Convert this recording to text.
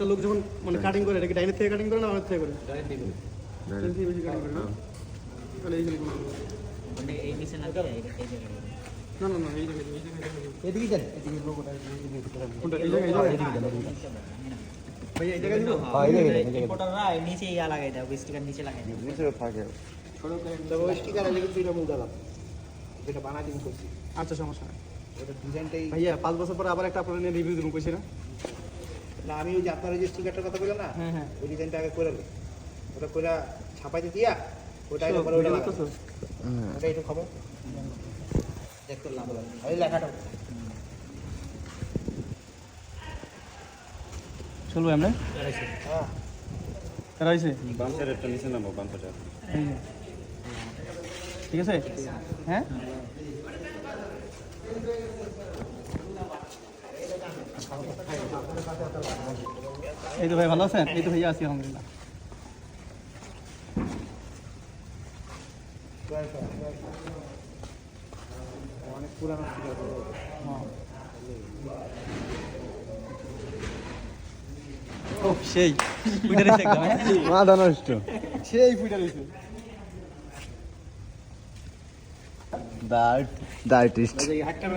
একটা লোক যখন মানে কাটিং করে এটাকে ডাইরেক্ট থেকে কাটিং করে না আমাদের থেকে করে ডাইরেক্ট দিয়ে দেবে। ডাইরেক্ট থেকে বেশি কাটিং করে না তাহলে এই জিনিস মানে এই নিচে না দিয়ে এই জায়গায় না না না এই জায়গায় এদিকে যান, এদিকে লোগোটা কোনটা এই জায়গায় ভাই এই জায়গায় দিব ইম্পোর্টাররা নিচে ইয়া লাগাই দাও স্টিকার নিচে লাগাই দাও নিচে থাকে। ছোট করে তবে ওই স্টিকার আছে কিন্তু এটা মুদালাম, যেটা বানাতে করছি আচ্ছা সমস্যা নাই ওটা ডিজাইনটাই। ভাইয়া 5 বছর পরে আবার একটা আপনারা নিয়ে রিভিউ দেবো কইছি না না আমি ওই যে আপনার ওই যে স্টিকারটার কথা বললাম না, হ্যাঁ হ্যাঁ ওই ডিজাইনটা আগে করে লো, ওটা করে ছাপাইতে দিয়া ওটা আগে পরে ওটা লাগাবো। ওটা একটু খবর দেখতে লাভ হবে এই লেখাটা। চলবো আমরা হ্যাঁ এরা হয়েছে বাম্পার একটা নিচে নামো বাম্পারটা এই যে ঠিক আছে হ্যাঁ এই তো ভাই ভালো আছেন এই তো ভাইয়া আছি আলহামদুলিল্লাহ অনেক পুরানো স্টিকার। হ্যাঁ। ও সেই ফুইটা রয়েছে একদম হ্যাঁ? মাথা নষ্ট সেই ফুইটা রয়েছে দ্য আর্টিস্ট এই হাতটা